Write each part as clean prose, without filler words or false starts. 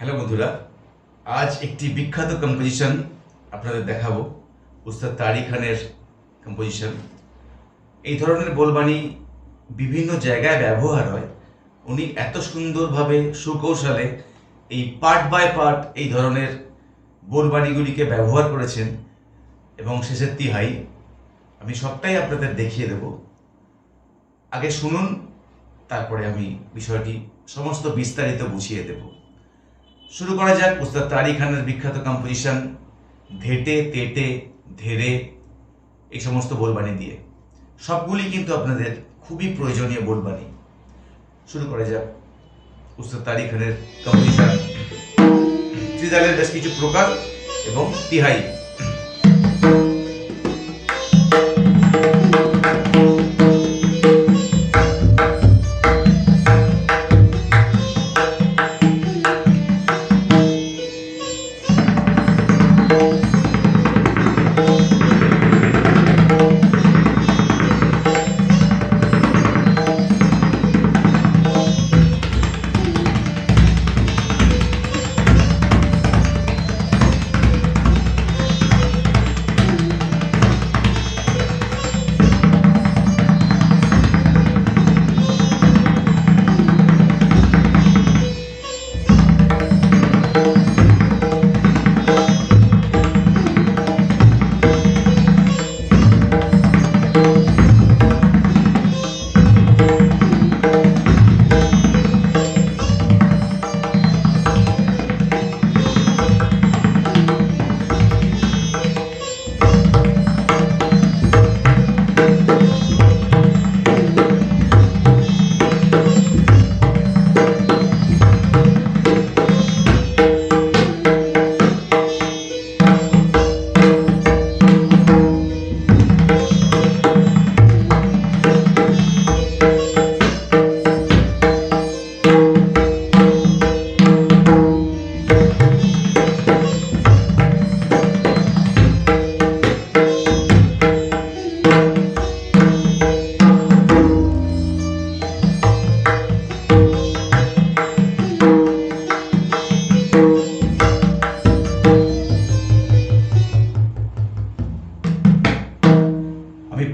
Hello বন্ধুরা, আজ একটি বিখ্যাত কম্পোজিশন আপনাদের দেখাবো। উস্তাদ তারি খানের কম্পোজিশন। এই ধরনের বোলবাণী বিভিন্ন জায়গায় ব্যবহার হয়। উনি এত সুন্দরভাবে সুকৌশলে এই পার্ট বাই পার্ট এই ধরনের বোলবাণীগুলিকে ব্যবহার করেছেন এবং শেষের তিহাই আমি সবটাই আপনাদের দেখিয়ে দেব। আগে শুনুন, তারপরে আমি বিষয়টি সমস্ত বিস্তারিত বুঝিয়ে দেব। শুরু করা যাক উস্তাদ তারি খানের বিখ্যাত কম্পোজিশন ধেটে তেটে ধেরে এই সমস্ত বোলবাণী দিয়ে। সবগুলি কিন্তু আপনাদের খুবই প্রয়োজনীয় বোলবাণী। শুরু করা যাক উস্তাদ তারি খানের কম্পোজিশন। ত্রিতালের বেশ কিছু প্রকার এবং তিহাই।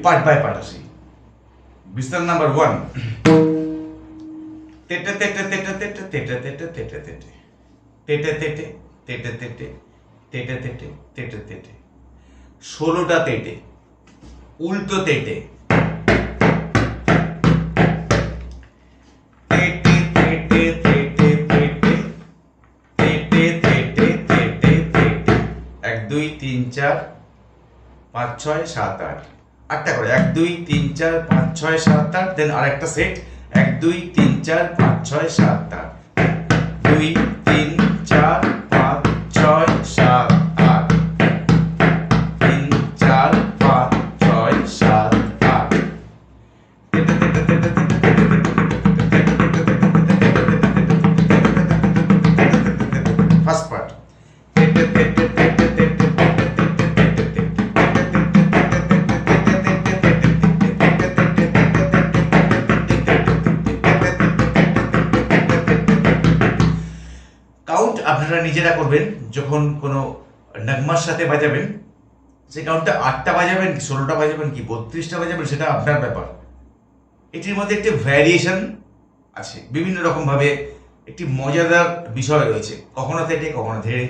পার্ট বাই পার্ট আসি। বিস্তার নাম্বার 1। তেটে তেটে তেটে তেটে তেটে তেটে তেটে তেটে তেটে তেটে তেটে তেটে তেটে তেটে তেটে তেটে 16টা তেটে, উল্টো তেটে, তেটে তেটে তেটে তেটে তেটে তেটে তেটে তেটে 1 2 3 4 5 6 7 8 আটটা করে 1 2 3 4 5 6 7 8। দেন আরেকটা সেট 1 2 3 4 5 6 7 8 2 3 4 5 6 7 8 3 4 5 6 7 8। ফার্স্ট পার্ট কাউন্ট আপনারা নিজেরা করবেন। যখন কোনো নগমার সাথে বাজাবেন, সেই কাউন্টটা 8টা বাজাবেন কি 16টা বাজাবেন কি 32টা বাজাবেন, সেটা আপনার ব্যাপার। এটির মধ্যে একটি ভ্যারিয়েশন আছে, বিভিন্ন রকমভাবে একটি মজাদার বিষয় রয়েছে। কখনো তেটে কখনো ধেড়ে।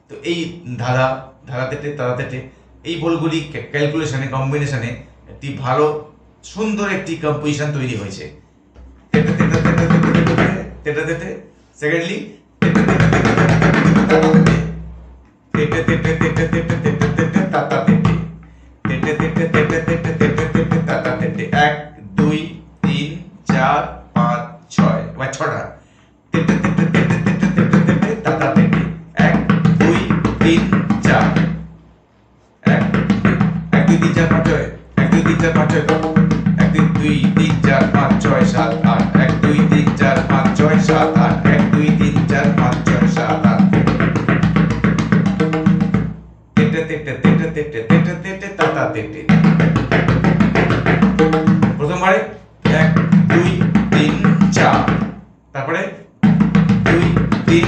তো এই ধারা ধারা তেটে তারা তেটে এই বোলগুলি ক্যালকুলেশনে কম্বিনেশনে একটি ভালো সুন্দর একটি কম্পোজিশন তৈরি হয়েছে। তেটে তেটে তেটে তেটে তেটে সেকেন্ডলি তেটে তেটে তেটে তেটে তেটে তেটে তাতা তেটে তেটে তেটে তেটে তেটে তেটে তেটে তাতা তেটে 1 2 3 4 5 6 বা 6টা তেটে তেটে তেটে তেটে তেটে তেটে তাতা তেটে 1 2 3 4 1 2 3 4 5 6 1 2 3 4 5 6 1 2 3 4 5 6 7 8 1 2 3 4 5 6 7 8 1 2 3 4 5 6 7 8 তেটে তেটে তেটে তেটে তেটে তেটে তাতা তেটে। প্রথমবারে 1 2 3 4, তারপরে 2 3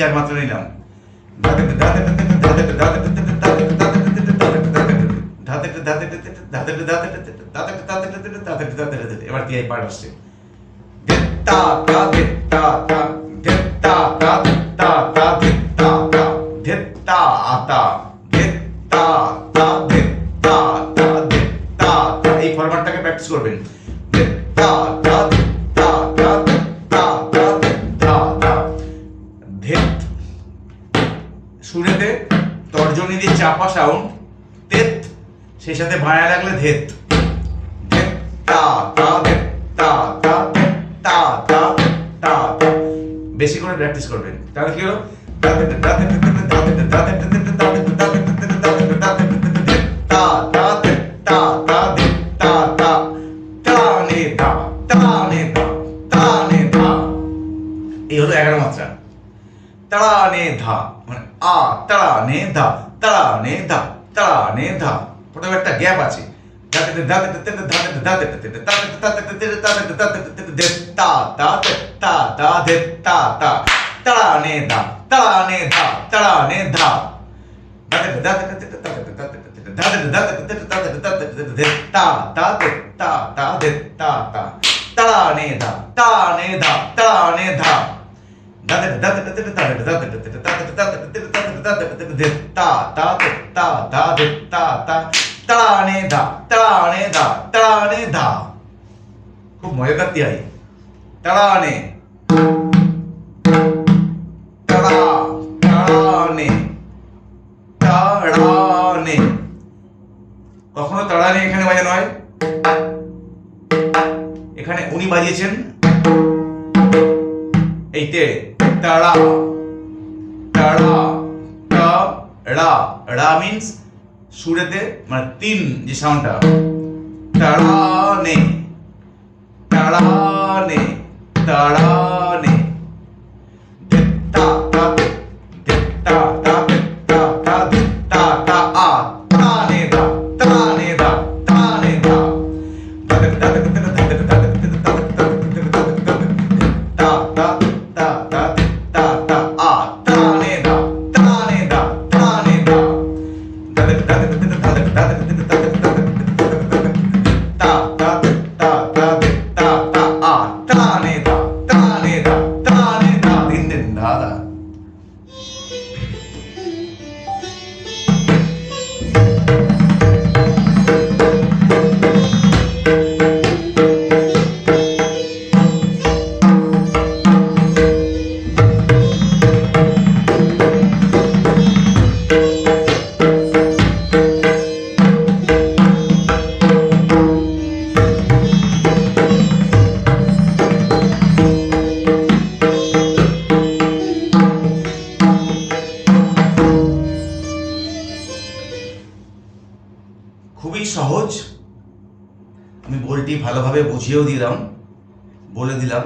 4 মাত্রা নিলাম। এবার টিআই পার্ট আসছে। এই ফরম্যাটটাকে প্র্যাকটিস করবেন। শুরুতে তর্জনী দিয়ে চাপা সাউন্ড তেত, সেই সাথে ভাড়া লাগলে ধেত। বেশি করে প্র্যাকটিস করবেন, তাহলে কি হলো? এই হলো 11 মাত্রা। তাড়া নে ধা মানে আ, তাড়া নে ধা, তাড়া নে ধা, তাড়া নে ধা। প্রথমে একটা গ্যাপ আছে। খুব মজাদার টিআই। তাড়ানে তাড়ানে তাড়ানে, কখনো তাড়ানে এখানে বাজানো হয়, এখানে উনি বাজিয়েছেন এইতে তাড়া তাড়া রা রা মিন্স সুরেতে মানে 3 যে সাউন্ডটা, তাড়ানে তাড়ানে তাড়ানে তা তা তা তা তা তা তা তা আ তানে দা তানে দা তানে দা খুবই সহজ। আমি বলটি ভালোভাবে বুঝিয়েও দিলাম, বলে দিলাম।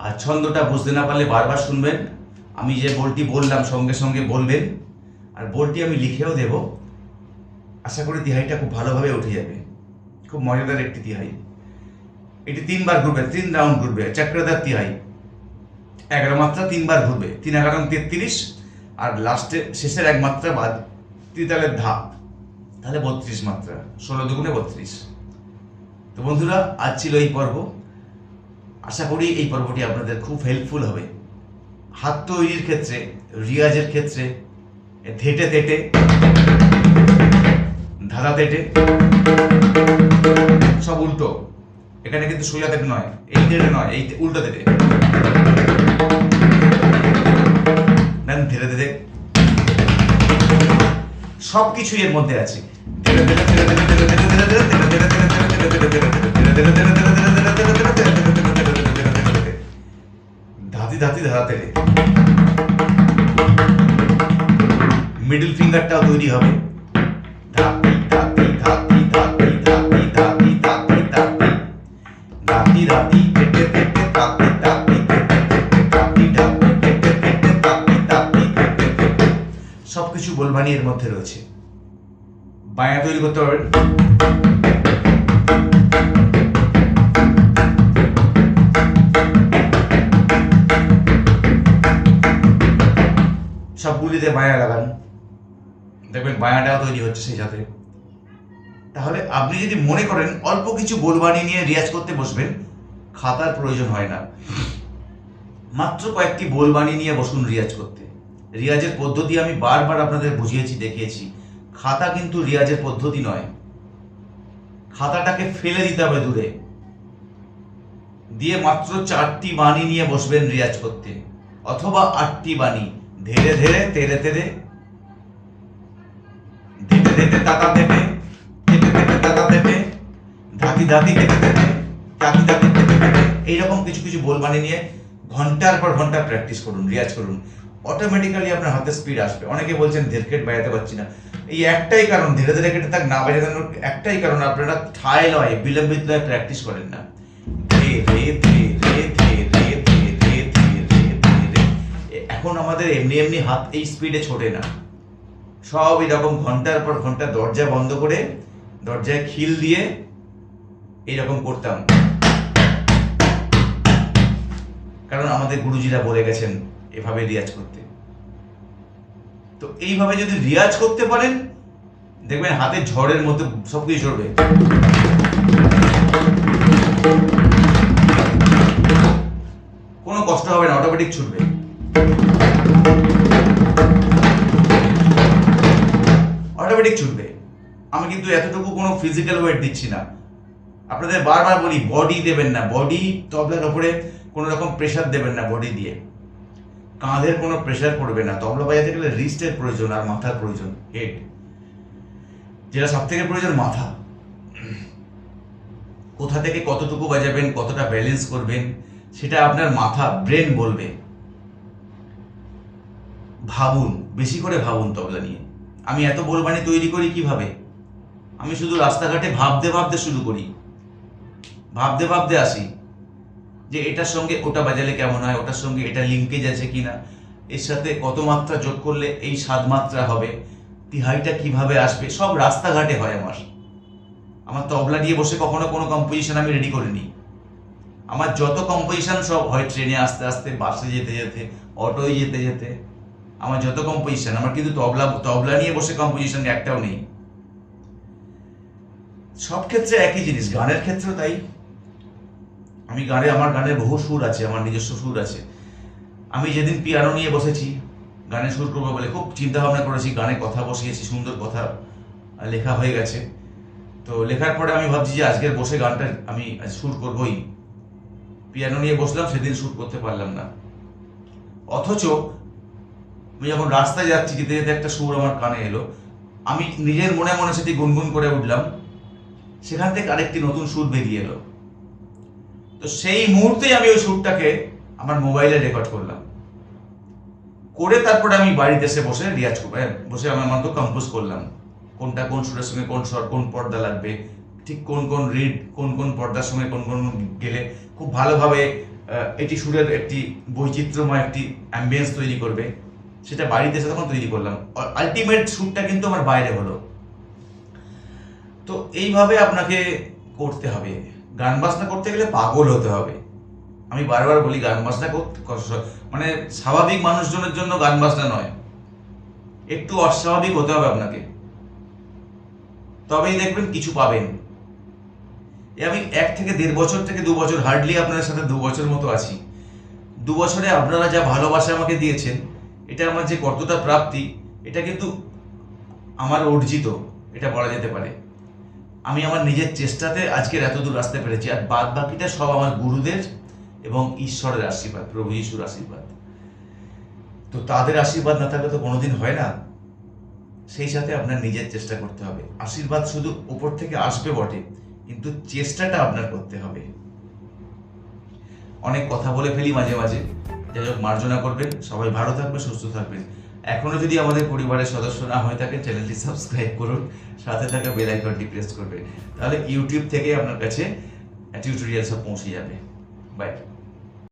আর ছন্দটা বুঝতে না পারলে বারবার শুনবেন। আমি যে বলটি বললাম সঙ্গে সঙ্গে বলবেন, আর বলটি আমি লিখেও দেব। আশা করি তিহাইটা খুব ভালোভাবে উঠে যাবে। খুব মজাদার একটি তিহাই। এটি 3 বার ঘুরবে, 3 রাউন্ড ঘুরবে। চক্রধার তিহাই 11 মাত্রা 3 বার ঘুরবে, 3 11 33, আর লাস্টে শেষের 1 মাত্রা বাদ ত্রিতালের ধা, তাহলে 32 মাত্রা, 16 দুগুণে 32। তো বন্ধুরা, আজ ছিল এই পর্ব। আশা করি এই পর্বটি আপনাদের খুব হেল্পফুল হবে হাত তৈরির ক্ষেত্রে, রিয়াজের ক্ষেত্রে। ধেটে তেটে, ধাঁধা তেটে সব উল্টো। এখানে কিন্তু সোজা তেটে নয়, এই তেটে নয়, এই উল্টো তেটে। দেন ধীরে ধীরে সবকিছু এর মধ্যে আছে। ধাতি ধাতি ধাতে মিডল ফিঙ্গারটাও তৈরি হবে। ধাতি ধাতি ধাতি ধাতি ধাতি ধাতি ধাতি ধাতি ধাতি ধাতি তেটে তেটে ধাতি ধাতি ধাতি ধাতি তেটে তেটে ধাতি ধাতি সবকিছু বলবানি এর মধ্যে রয়েছে। বায়া তৈরি করতে পারবেন। সবগুলিতে বায়া লাগান, দেখবেন বায়াটাও তৈরি হচ্ছে সেই সাথে। তাহলে আপনি যদি মনে করেন অল্প কিছু বোলবানি নিয়ে রিয়াজ করতে বসবেন, খাতার প্রয়োজন হয় না, মাত্র কয়েকটি বোলবানি নিয়ে বসুন রিয়াজ করতে। রিয়াজের পদ্ধতি আমি বারবার আপনাদের বুঝিয়েছি, দেখিয়েছি। খাতা কিন্তু রিয়াজের পদ্ধতি নয়, খাতাটাকে ফেলে দিতে হবে দূরে, দিয়ে মাত্র 4টি বাণী নিয়ে বসবেন রিয়াজ করতে, অথবা 8টি বাণী। ধীরে ধীরে তেরে তেরে, ধীরে ধীরে তাতা দেবে, ধীরে ধীরে তাতা দেবে, ধাতি ধাতি তেতে তেতে, তাতি তাতি তেতে তেতে, এইরকম কিছু কিছু বোলবানি নিয়ে ঘন্টার পর ঘন্টা প্র্যাকটিস করুন, রিয়াজ করুন। অটোমেটিক্যালি আপনার হাতে স্পিড আসবে। অনেকে বলছেন ধীরকেট বাজাতে পারছি না, এই একটাই কারণ, ধীরে ধীরে কেটে থাক না বাজানোর একটাই কারণ, আপনারা ঠায় লয় বিলম্বিত লয় প্র্যাকটিস করেন না। এখন আমাদের এমনি এমনি হাত এই স্পিডে ছোটে না, সব এরকম ঘন্টার পর ঘন্টা দরজা বন্ধ করে দরজায় খিল দিয়ে এইরকম করতাম, কারণ আমাদের গুরুজিরা বলে গেছেন এভাবে রিয়াজ করতে। তো এইভাবে যদি রিয়াজ করতে পারেন, দেখবেন হাতে ঝড়ের মতো সবকিছু চড়বে। কোনো কষ্ট হবে না, অটোমেটিক ছুটবে। অটোমেটিক ছুটবে। আমি কিন্তু এতটুকু কোনো ফিজিক্যাল ওয়েট দিচ্ছি না। আপনাদের বারবার বলি বডি দেবেন না, বডি তবলার উপরে কোনো রকম প্রেশার দেবেন না, বডি দিয়ে কাঁধের কোনো প্রেশার পড়বে না। তবলা বাজাতে গেলে রিস্টের প্রয়োজন আর মাথার প্রয়োজন, হেড, যেটা সব থেকে প্রয়োজন মাথা। কোথা থেকে কতটুকু বাজাবেন, কতটা ব্যালেন্স করবেন, সেটা আপনার মাথা, ব্রেন বলবে। ভাবুন, বেশি করে ভাবুন তবলা নিয়ে। আমি এত বোলবানি তৈরি করি কিভাবে? আমি শুধু রাস্তাঘাটে ভাবতে ভাবতে শুরু করি, ভাবতে ভাবতে আসি যে এটার সঙ্গে ওটা বাজালে কেমন হয়, ওটার সঙ্গে এটা লিঙ্কেজ আছে কিনা, এর সাথে কত মাত্রা যোগ করলে এই 7 মাত্রা হবে, তিহাইটা কিভাবে আসবে, সব রাস্তাঘাটে হয়। আমার তবলা নিয়ে বসে কখনো কোনো কম্পোজিশন আমি রেডি করিনি। আমার যত কম্পোজিশন সব হয় ট্রেনে আস্তে আস্তে, বাসে যেতে যেতে, অটোয় যেতে যেতে, আমার যত কম্পোজিশন, আমার কিন্তু তবলা নিয়ে বসে কম্পোজিশন একটাও নেই। সব ক্ষেত্রে একই জিনিস, গানের ক্ষেত্রেও তাই। আমার গানের বহু সুর আছে, আমার নিজস্ব সুর আছে। আমি যেদিন পিয়ানো নিয়ে বসেছি গানে সুর করবো বলে খুব চিন্তা ভাবনা করেছি, গানে কথা বসিয়েছি, সুন্দর কথা লেখা হয়ে গেছে। তো লেখার পরে আমি ভাবছি যে আজকের বসে গানটা আমি সুর করবই। পিয়ানো নিয়ে বসলাম, সেদিন সুর করতে পারলাম না। অথচ আমি যখন রাস্তায় যাচ্ছি, যেতে যেতে একটা সুর আমার কানে এলো, আমি নিজের মনে মনে সেটি গুনগুন করে উঠলাম, সেখান থেকে আরেকটি নতুন সুর বেরিয়ে এলো। তো সেই মুহূর্তেই আমি ওই সুরটাকে আমার মোবাইলে রেকর্ড করলাম, করে তারপরে আমি বাড়িতে এসে বসে রিয়াজ করবো, বসে আমার মতো কম্পোজ করলাম, কোনটা কোন সুরের সঙ্গে কোন স্বর, কোন পর্দা লাগবে, ঠিক কোন কোন রিড, কোন কোন পর্দার সঙ্গে কোন কোন গেলে খুব ভালোভাবে এটি সুরের একটি বৈচিত্র্যময় একটি অ্যাম্বিয়েন্স তৈরি করবে, সেটা বাড়িতে এসে তখন তৈরি করলাম। আলটিমেট সুরটা কিন্তু আমার বাইরে হলো। তো এইভাবে আপনাকে করতে হবে। গান বাজনা করতে গেলে পাগল হতে হবে। আমি বারবার বলি গান বাজনা করতে, মানে স্বাভাবিক মানুষজনের জন্য গান বাজনা নয়, একটু অস্বাভাবিক হতে হবে আপনাকে, তবেই দেখবেন কিছু পাবেন। আমি 1 থেকে 1.5 বছর থেকে 2 বছর, হার্ডলি আপনাদের সাথে 2 বছর মতো আছি। 2 বছরে আপনারা যা ভালোবাসা আমাকে দিয়েছেন, এটা আমার যে কতটা প্রাপ্তি, এটা কিন্তু আমার অর্জিত, এটা বলা যেতে পারে। আমি আমার নিজের চেষ্টাতে আজকের এত দূর আসতে পেরেছি, আর বাদ বাকিটা সব আমার গুরুদের এবং ঈশ্বরের আশীর্বাদ, প্রভু যিশুর আশীর্বাদ। তো তাদের আশীর্বাদ না থাকলে তো কোনোদিন হয় না। সেই সাথে আপনার নিজের চেষ্টা করতে হবে। আশীর্বাদ শুধু উপর থেকে আসবে বটে, কিন্তু চেষ্টাটা আপনার করতে হবে। অনেক কথা বলে ফেলি মাঝে মাঝে, যাই হোক মার্জনা করবেন। সবাই ভালো থাকবে, সুস্থ থাকবেন। এখনো যদি আমাদের পরিবারের সদস্য না হয়ে থাকে, চ্যানেলটি সাবস্ক্রাইব করুন, সাথে থাকা বেল আইকনটি প্রেস করবে, তাহলে ইউটিউব থেকে আপনার কাছে টিউটোরিয়াল সব পৌঁছে যাবে। বাই।